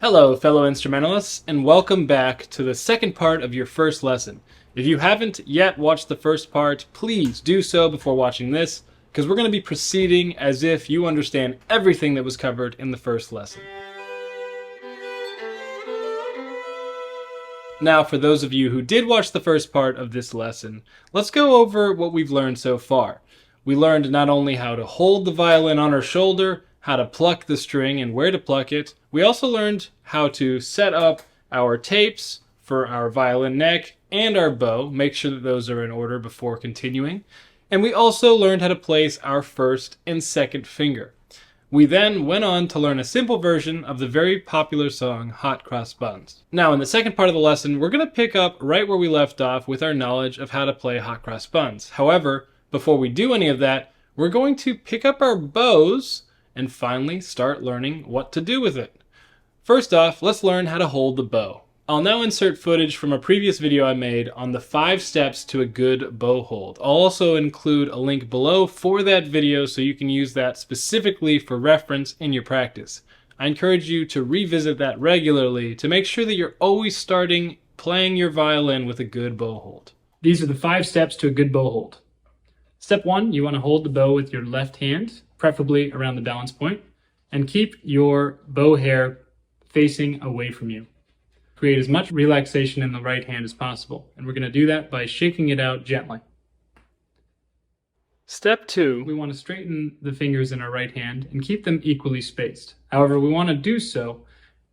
Hello, fellow instrumentalists, and welcome back to the second part of your first lesson. If you haven't yet watched the first part, please do so before watching this, because we're going to be proceeding as if you understand everything that was covered in the first lesson. Now, for those of you who did watch the first part of this lesson, let's go over what we've learned so far. We learned not only how to hold the violin on our shoulder, how to pluck the string and where to pluck it, we also learned how to set up our tapes for our violin neck and our bow, make sure that those are in order before continuing, and we also learned how to place our first and second finger. We then went on to learn a simple version of the very popular song Hot Cross Buns. Now, in the second part of the lesson, we're going to pick up right where we left off with our knowledge of how to play Hot Cross Buns. However, before we do any of that, we're going to pick up our bows and finally start learning what to do with it. First off, let's learn how to hold the bow. I'll now insert footage from a previous video I made on the 5 steps to a good bow hold. I'll also include a link below for that video so you can use that specifically for reference in your practice. I encourage you to revisit that regularly to make sure that you're always starting playing your violin with a good bow hold. These are the 5 steps to a good bow hold. Step 1, you want to hold the bow with your left hand, preferably around the balance point, and keep your bow hair facing away from you. Create as much relaxation in the right hand as possible, and we're going to do that by shaking it out gently. Step 2, we want to straighten the fingers in our right hand and keep them equally spaced. However, we want to do so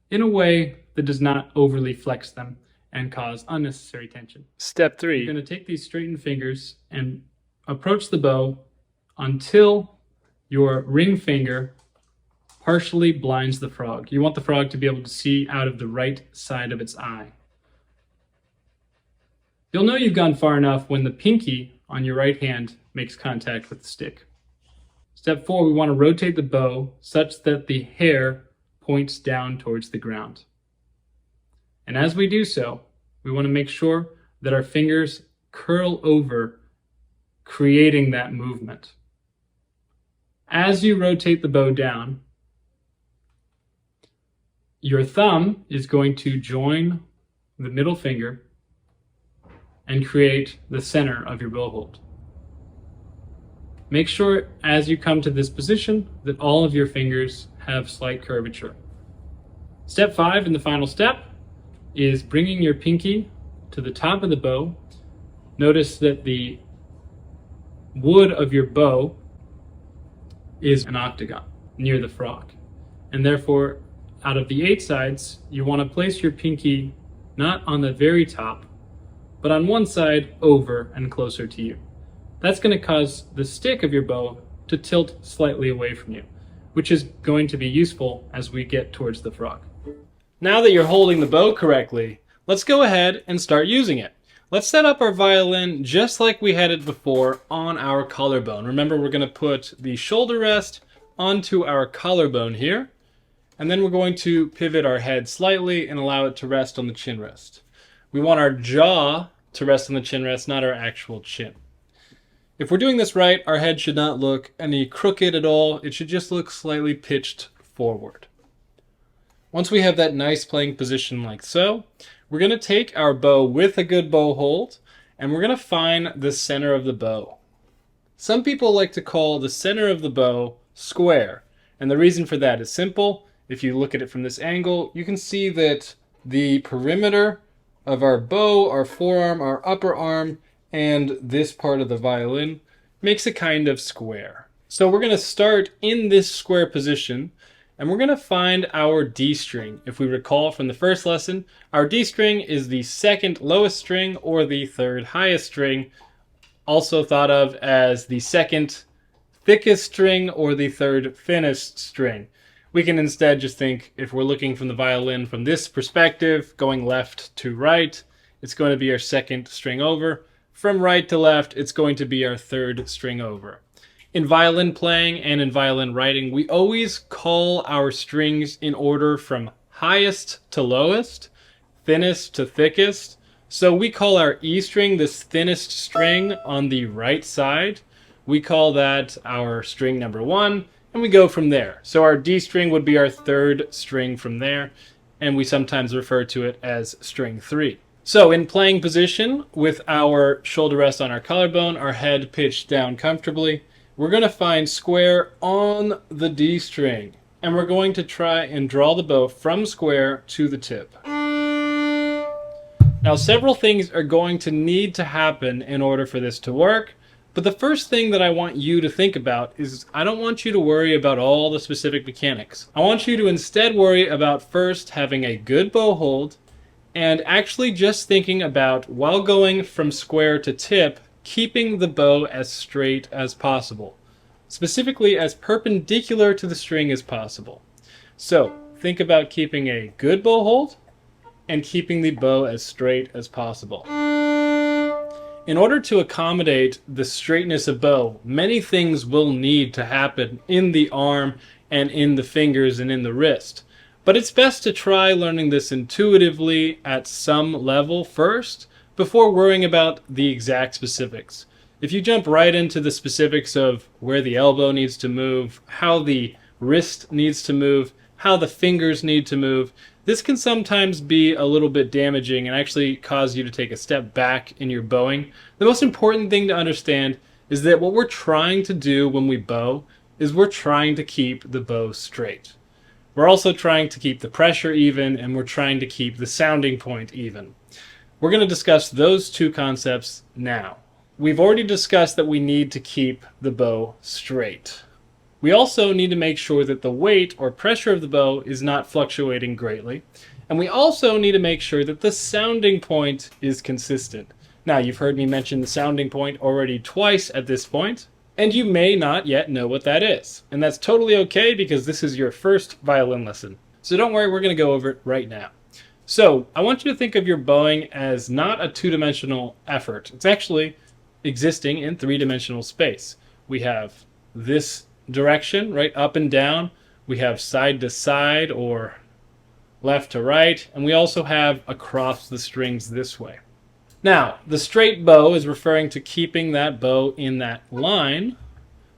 in a way that does not overly flex them and cause unnecessary tension. Step 3, you're going to take these straightened fingers and approach the bow until your ring finger partially blinds the frog. You want the frog to be able to see out of the right side of its eye. You'll know you've gone far enough when the pinky on your right hand makes contact with the stick. Step 4, we want to rotate the bow such that the hair points down towards the ground. And as we do so, we want to make sure that our fingers curl over, creating that movement. As you rotate the bow down, your thumb is going to join the middle finger and create the center of your bow hold. Make sure as you come to this position that all of your fingers have slight curvature. Step 5, and the final step, is bringing your pinky to the top of the bow. Notice that the wood of your bow is an octagon near the frog, and therefore out of the 8 sides, you want to place your pinky not on the very top, but on one side over and closer to you. That's going to cause the stick of your bow to tilt slightly away from you, which is going to be useful as we get towards the frog. Now that you're holding the bow correctly, let's go ahead and start using it. Let's set up our violin just like we had it before on our collarbone. Remember, we're going to put the shoulder rest onto our collarbone here. And then we're going to pivot our head slightly and allow it to rest on the chin rest. We want our jaw to rest on the chin rest, not our actual chin. If we're doing this right, our head should not look any crooked at all. It should just look slightly pitched forward. Once we have that nice playing position like so, we're going to take our bow with a good bow hold, and we're going to find the center of the bow. Some people like to call the center of the bow square, and the reason for that is simple. If you look at it from this angle, you can see that the perimeter of our bow, our forearm, our upper arm, and this part of the violin makes a kind of square. So we're going to start in this square position, and we're going to find our D string. If we recall from the first lesson, our D string is the second lowest string or the third highest string, also thought of as the second thickest string or the third thinnest string. We can instead just think, if we're looking from the violin from this perspective, going left to right, it's going to be our second string over. From right to left, it's going to be our third string over. In violin playing and in violin writing, we always call our strings in order from highest to lowest, thinnest to thickest. So we call our E string this thinnest string on the right side. We call that our string number 1. And we go from there. So our D string would be our third string from there. and we sometimes refer to it as string 3. So in playing position, with our shoulder rest on our collarbone, our head pitched down comfortably, we're going to find square on the D string, and we're going to try and draw the bow from square to the tip. Now, several things are going to need to happen in order for this to work, but the first thing that I want you to think about is I don't want you to worry about all the specific mechanics. I want you to instead worry about first having a good bow hold, and actually just thinking about, while going from square to tip, keeping the bow as straight as possible. Specifically, as perpendicular to the string as possible. So, think about keeping a good bow hold and keeping the bow as straight as possible. In order to accommodate the straightness of bow, many things will need to happen in the arm and in the fingers and in the wrist. But it's best to try learning this intuitively at some level first before worrying about the exact specifics. If you jump right into the specifics of where the elbow needs to move, how the wrist needs to move, how the fingers need to move, this can sometimes be a little bit damaging and actually cause you to take a step back in your bowing. The most important thing to understand is that what we're trying to do when we bow is we're trying to keep the bow straight. We're also trying to keep the pressure even, and we're trying to keep the sounding point even. We're going to discuss those two concepts now. We've already discussed that we need to keep the bow straight. We also need to make sure that the weight or pressure of the bow is not fluctuating greatly. And we also need to make sure that the sounding point is consistent. Now, you've heard me mention the sounding point already twice at this point, and you may not yet know what that is. And that's totally okay, because this is your first violin lesson. So don't worry, we're going to go over it right now. So I want you to think of your bowing as not a two-dimensional effort. It's actually existing in three-dimensional space. We have this direction, right, up and down. We have side to side or left to right. And we also have across the strings this way. Now, the straight bow is referring to keeping that bow in that line.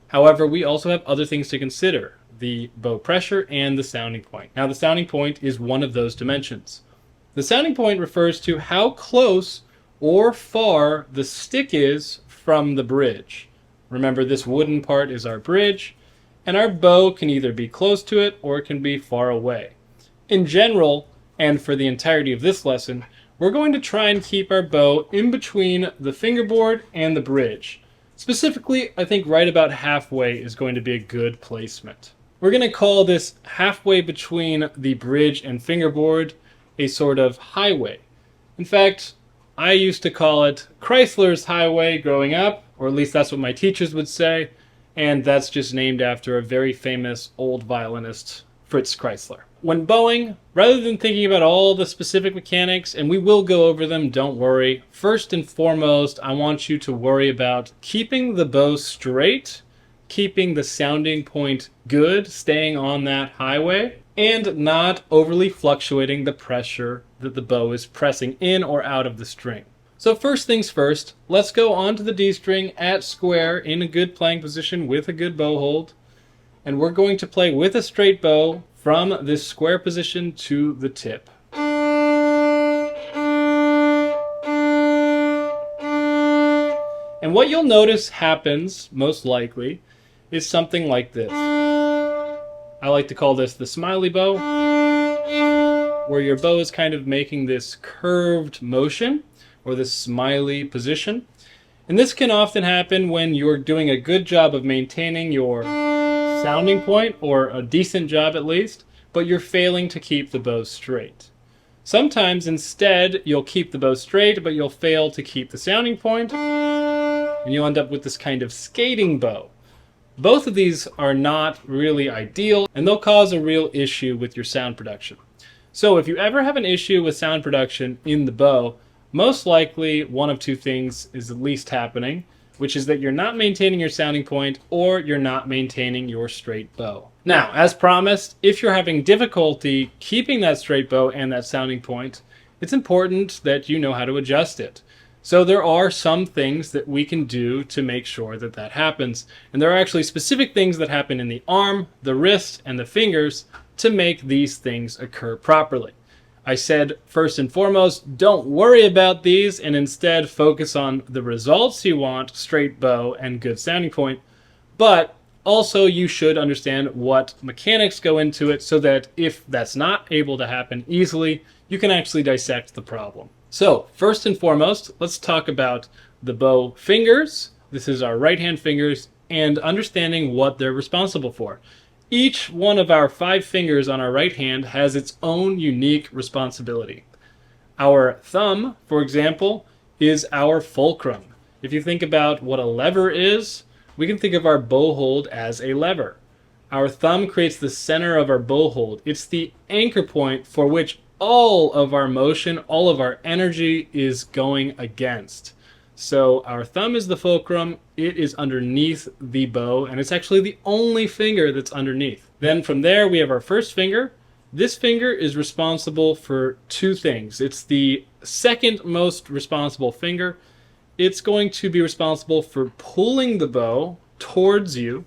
However, we also have other things to consider: the bow pressure and the sounding point. Now, the sounding point is one of those dimensions. The sounding point refers to how close or far the stick is from the bridge. Remember, this wooden part is our bridge, and our bow can either be close to it or it can be far away. In general, and for the entirety of this lesson, we're going to try and keep our bow in between the fingerboard and the bridge. Specifically, I think right about halfway is going to be a good placement. We're going to call this halfway between the bridge and fingerboard a sort of highway. In fact, I used to call it Chrysler's Highway growing up, or at least that's what my teachers would say, and that's just named after a very famous old violinist, Fritz Chrysler. When bowing, rather than thinking about all the specific mechanics, and we will go over them, don't worry, first and foremost, I want you to worry about keeping the bow straight, keeping the sounding point good, staying on that highway, and not overly fluctuating the pressure that the bow is pressing in or out of the string. So first things first, let's go onto the D string at square in a good playing position with a good bow hold. And we're going to play with a straight bow from this square position to the tip. And what you'll notice happens, most likely, is something like this. I like to call this the smiley bow, where your bow is kind of making this curved motion, or this smiley position. And this can often happen when you're doing a good job of maintaining your sounding point, or a decent job at least, but you're failing to keep the bow straight. Sometimes instead you'll keep the bow straight, but you'll fail to keep the sounding point, and you'll end up with this kind of skating bow. Both of these are not really ideal, and they'll cause a real issue with your sound production. So if you ever have an issue with sound production in the bow, most likely one of two things is at least happening, which is that you're not maintaining your sounding point, or you're not maintaining your straight bow. Now, as promised, if you're having difficulty keeping that straight bow and that sounding point, it's important that you know how to adjust it. So there are some things that we can do to make sure that that happens. And there are actually specific things that happen in the arm, the wrist, and the fingers to make these things occur properly. I said, first and foremost, don't worry about these and instead focus on the results you want, straight bow and good sounding point. But also you should understand what mechanics go into it so that if that's not able to happen easily, you can actually dissect the problem. So first and foremost, let's talk about the bow fingers. This is our right hand fingers and understanding what they're responsible for. Each one of our 5 fingers on our right hand has its own unique responsibility. Our thumb, for example, is our fulcrum. If you think about what a lever is, we can think of our bow hold as a lever. Our thumb creates the center of our bow hold. It's the anchor point for which all of our motion, all of our energy is going against. So our thumb is the fulcrum, it is underneath the bow, and it's actually the only finger that's underneath. Then from there we have our first finger. This finger is responsible for 2 things. It's the second most responsible finger. It's going to be responsible for pulling the bow towards you,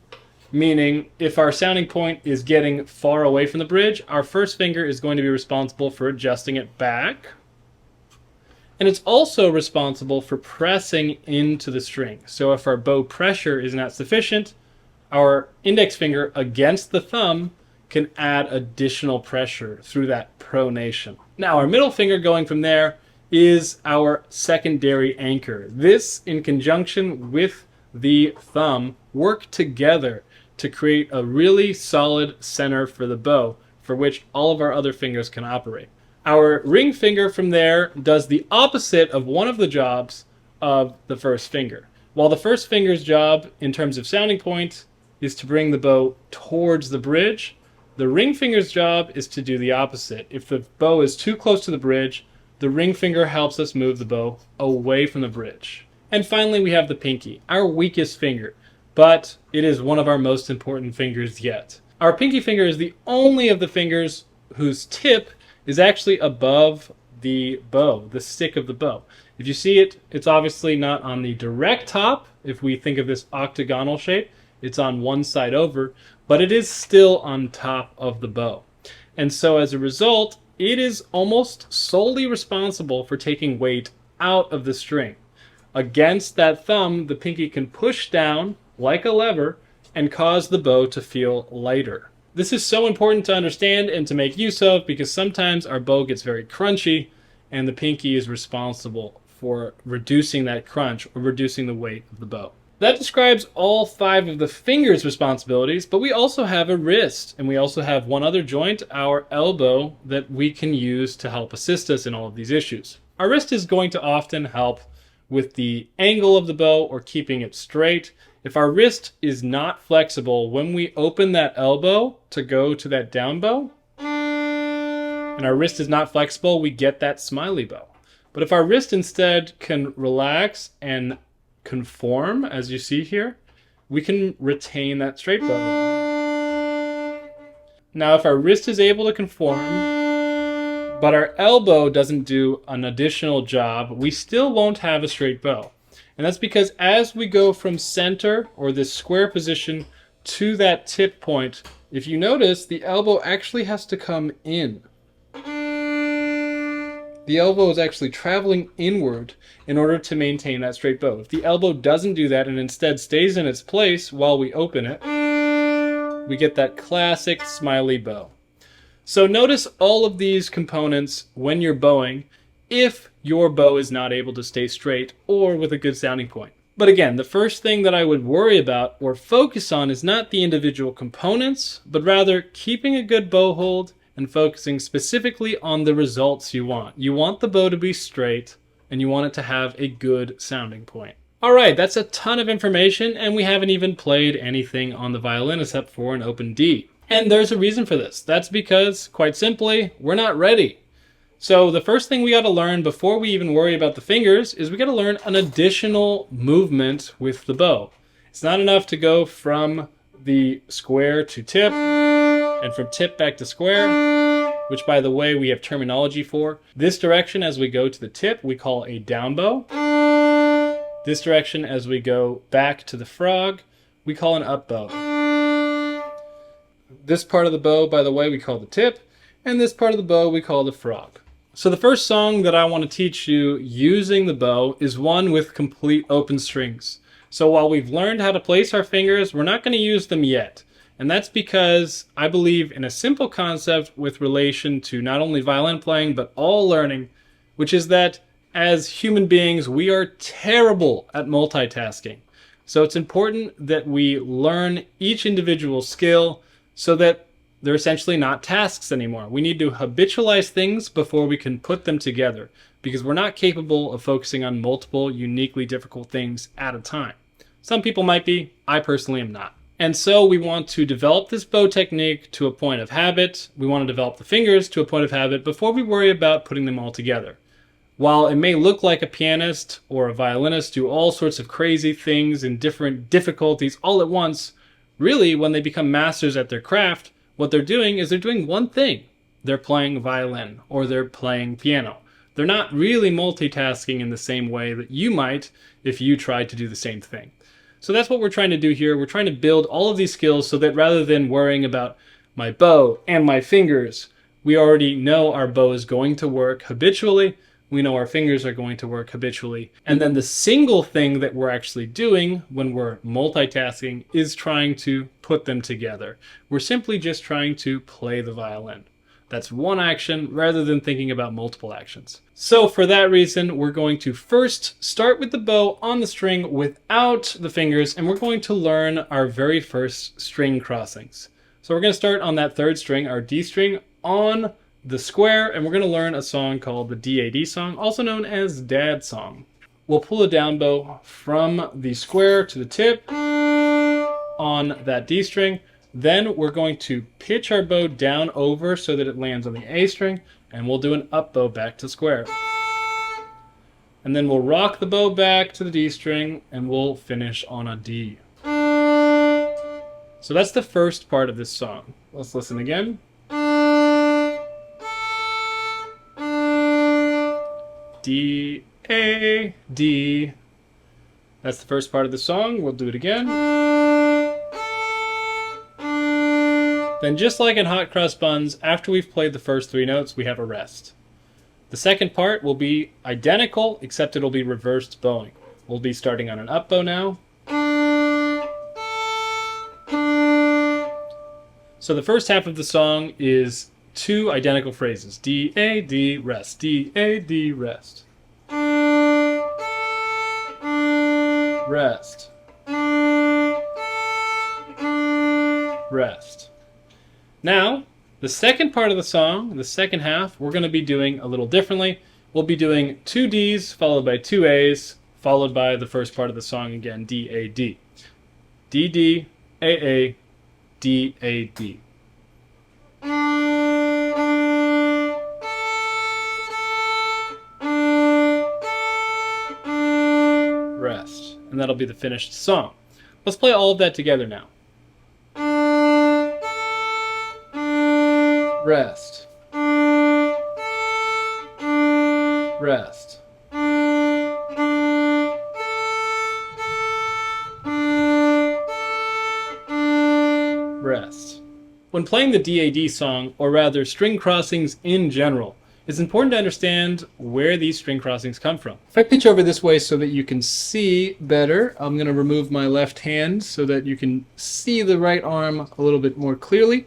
meaning if our sounding point is getting far away from the bridge, our first finger is going to be responsible for adjusting it back. And it's also responsible for pressing into the string. So if our bow pressure is not sufficient, our index finger against the thumb can add additional pressure through that pronation. Now our middle finger going from there is our secondary anchor. This, in conjunction with the thumb, work together to create a really solid center for the bow, for which all of our other fingers can operate. Our ring finger from there does the opposite of one of the jobs of the first finger. While the first finger's job in terms of sounding point is to bring the bow towards the bridge, the ring finger's job is to do the opposite. If the bow is too close to the bridge, the ring finger helps us move the bow away from the bridge. And finally we have the pinky, our weakest finger, but it is one of our most important fingers yet. Our pinky finger is the only of the fingers whose tip is actually above the bow, the stick of the bow. If you see it, it's obviously not on the direct top. If we think of this octagonal shape, it's on one side over, but it is still on top of the bow. And so as a result, it is almost solely responsible for taking weight out of the string. Against that thumb, the pinky can push down like a lever and cause the bow to feel lighter. This is so important to understand and to make use of because sometimes our bow gets very crunchy and the pinky is responsible for reducing that crunch or reducing the weight of the bow. That describes all 5 of the fingers' responsibilities, but we also have a wrist and we also have one other joint, our elbow, that we can use to help assist us in all of these issues. Our wrist is going to often help with the angle of the bow or keeping it straight. If our wrist is not flexible, when we open that elbow to go to that down bow, and our wrist is not flexible, we get that smiley bow. But if our wrist instead can relax and conform, as you see here, we can retain that straight bow. Now, if our wrist is able to conform, but our elbow doesn't do an additional job, we still won't have a straight bow. And that's because as we go from center, or this square position, to that tip point, if you notice, the elbow actually has to come in. The elbow is actually traveling inward in order to maintain that straight bow. If the elbow doesn't do that and instead stays in its place while we open it, we get that classic smiley bow. So notice all of these components when you're bowing if your bow is not able to stay straight or with a good sounding point. But again, the first thing that I would worry about or focus on is not the individual components, but rather keeping a good bow hold and focusing specifically on the results you want. You want the bow to be straight and you want it to have a good sounding point. All right, that's a ton of information and we haven't even played anything on the violin except for an open D. And there's a reason for this. That's because, quite simply, we're not ready. So the first thing we got to learn before we even worry about the fingers is we got to learn an additional movement with the bow. It's not enough to go from the square to tip and from tip back to square, which by the way we have terminology for. This direction as we go to the tip we call a down bow. This direction as we go back to the frog we call an up bow. This part of the bow, by the way, we call the tip, and this part of the bow we call the frog. So the first song that I want to teach you using the bow is one with complete open strings. So while we've learned how to place our fingers, we're not going to use them yet. And that's because I believe in a simple concept with relation to not only violin playing, but all learning, which is that as human beings, we are terrible at multitasking. So it's important that we learn each individual skill so that they're essentially not tasks anymore. We need to habitualize things before we can put them together, because we're not capable of focusing on multiple uniquely difficult things at a time. Some people might be, I personally am not. And so we want to develop this bow technique to a point of habit. We want to develop the fingers to a point of habit before we worry about putting them all together. While it may look like a pianist or a violinist do all sorts of crazy things in different difficulties all at once, really when they become masters at their craft, what they're doing is they're doing one thing. They're playing violin or they're playing piano. They're not really multitasking in the same way that you might if you tried to do the same thing. So that's what we're trying to do here. We're trying to build all of these skills so that rather than worrying about my bow and my fingers, we already know our bow is going to work habitually. We know our fingers are going to work habitually. And then the single thing that we're actually doing when we're multitasking is trying to put them together. We're simply just trying to play the violin. That's one action rather than thinking about multiple actions. So for that reason, we're going to first start with the bow on the string without the fingers, and we're going to learn our very first string crossings. So we're going to start on that third string, our D string, on the square, and we're going to learn a song called the DAD song, also known as Dad song. We'll pull a down bow from the square to the tip on that D string. Then we're going to pitch our bow down over so that it lands on the A string, and we'll do an up bow back to square. And then we'll rock the bow back to the D string, and we'll finish on a D. So that's the first part of this song. Let's listen again. D, A, D. That's the first part of the song. We'll do it again. Then just like in Hot Cross Buns, after we've played the first three notes, we have a rest. The second part will be identical, except it'll be reversed bowing. We'll be starting on an up bow now. So the first half of the song is two identical phrases. D, A, D, rest. D, A, D, rest. Rest. Rest. Now, the second part of the song, the second half, we're going to be doing a little differently. We'll be doing two Ds followed by two As, followed by the first part of the song again, D, A, D. D, D, A, D, A, D. Rest. And that'll be the finished song. Let's play all of that together now. Rest. Rest. Rest. When playing the DAD song, or rather string crossings in general, it's important to understand where these string crossings come from. If I pitch over this way so that you can see better, I'm going to remove my left hand so that you can see the right arm a little bit more clearly.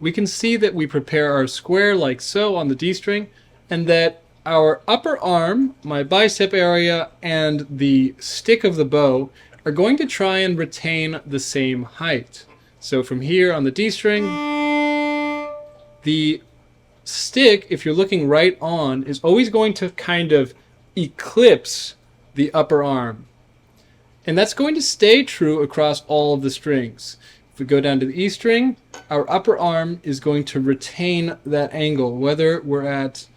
We can see that we prepare our square like so on the D string, and that our upper arm, my bicep area, and the stick of the bow are going to try and retain the same height. So from here on the D string, the stick, if you're looking right on, is always going to kind of eclipse the upper arm. And that's going to stay true across all of the strings. If we go down to the E string, our upper arm is going to retain that angle, whether we're at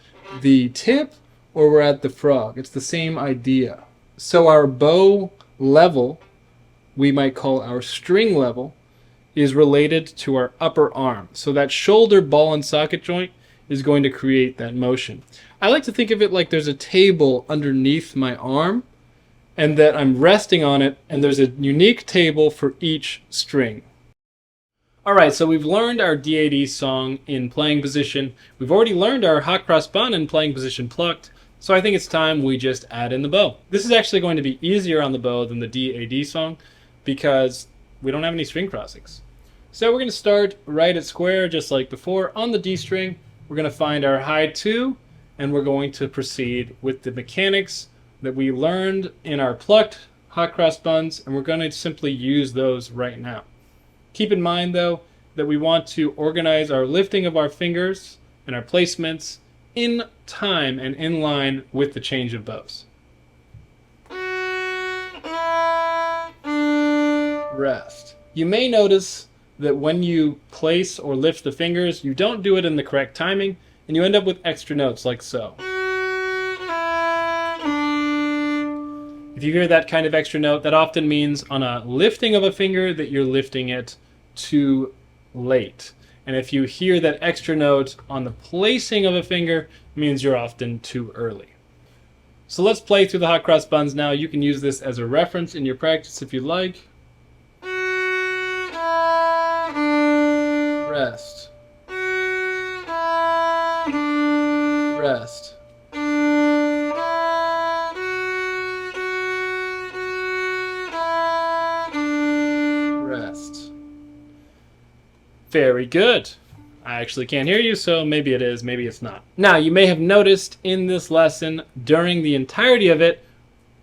the tip or we're at the frog. It's the same idea. So our bow level, we might call our string level, is related to our upper arm. So that shoulder ball and socket joint is going to create that motion. I like to think of it like there's a table underneath my arm, and that I'm resting on it, and there's a unique table for each string. Alright, so we've learned our DAD song in playing position. We've already learned our hot cross bun in playing position plucked. So I think it's time we just add in the bow. This is actually going to be easier on the bow than the DAD song because we don't have any string crossings. So we're going to start right at square just like before. On the D string, we're going to find our high 2 and we're going to proceed with the mechanics that we learned in our plucked hot cross buns, and we're going to simply use those right now. Keep in mind though that we want to organize our lifting of our fingers and our placements in time and in line with the change of bows. Rest. You may notice that when you place or lift the fingers, you don't do it in the correct timing, and you end up with extra notes like so. If you hear that kind of extra note, that often means on a lifting of a finger that you're lifting it too late. And if you hear that extra note on the placing of a finger, it means you're often too early. So let's play through the hot cross buns now. You can use this as a reference in your practice if you'd like. Rest. Rest. Rest. Very good. I actually can't hear you, so maybe it is, maybe it's not. Now, you may have noticed in this lesson, during the entirety of it,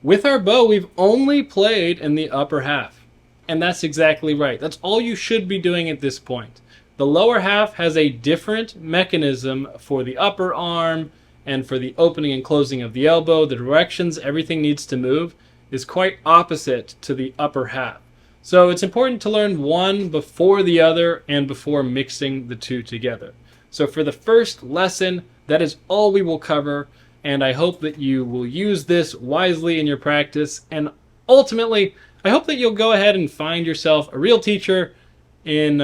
with our bow, we've only played in the upper half. And that's exactly right. That's all you should be doing at this point. The lower half has a different mechanism for the upper arm and for the opening and closing of the elbow. The directions everything needs to move is quite opposite to the upper half. So it's important to learn one before the other and before mixing the two together. So for the first lesson, that is all we will cover, and I hope that you will use this wisely in your practice, and ultimately, I hope that you'll go ahead and find yourself a real teacher in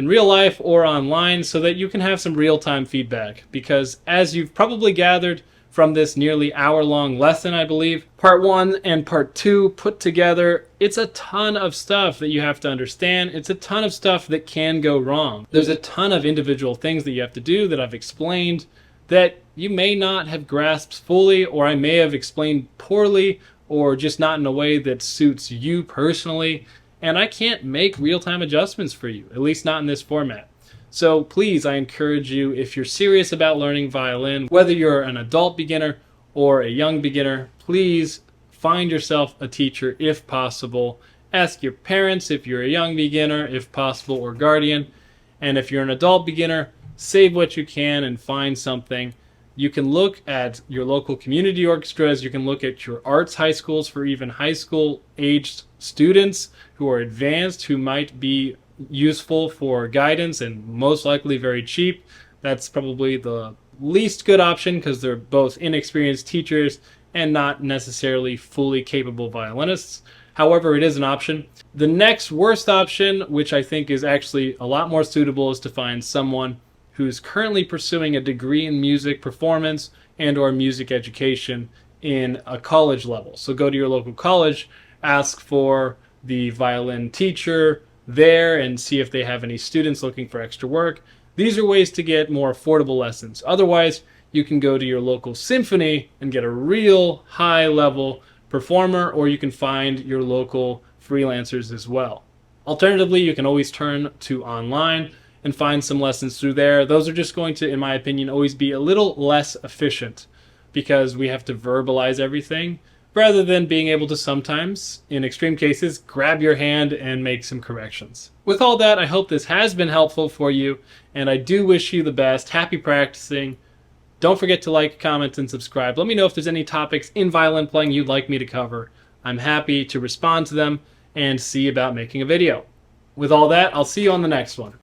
real life or online so that you can have some real-time feedback. Because as you've probably gathered from this nearly hour-long lesson, I believe, part 1 and part 2 put together, it's a ton of stuff that you have to understand. It's a ton of stuff that can go wrong. There's a ton of individual things that you have to do that I've explained that you may not have grasped fully, or I may have explained poorly, or just not in a way that suits you personally. And I can't make real-time adjustments for you, at least not in this format. So please, I encourage you, if you're serious about learning violin, whether you're an adult beginner or a young beginner, please find yourself a teacher if possible. Ask your parents if you're a young beginner, if possible, or guardian. And if you're an adult beginner, save what you can and find something. You can look at your local community orchestras. You can look at your arts high schools for even high school aged students who are advanced, who might be useful for guidance and most likely very cheap. That's probably the least good option because they're both inexperienced teachers and not necessarily fully capable violinists. However, it is an option. The next worst option, which I think is actually a lot more suitable, is to find someone who's currently pursuing a degree in music performance and or music education in a college level. So go to your local college, ask for the violin teacher there and see if they have any students looking for extra work. These are ways to get more affordable lessons. Otherwise, you can go to your local symphony and get a real high level performer, or you can find your local freelancers as well. Alternatively, you can always turn to online and find some lessons through there. Those are just going to, in my opinion, always be a little less efficient because we have to verbalize everything rather than being able to sometimes, in extreme cases, grab your hand and make some corrections. With all that, I hope this has been helpful for you, and I do wish you the best. Happy practicing. Don't forget to like, comment, and subscribe. Let me know if there's any topics in violin playing you'd like me to cover. I'm happy to respond to them and see about making a video. With all that, I'll see you on the next one.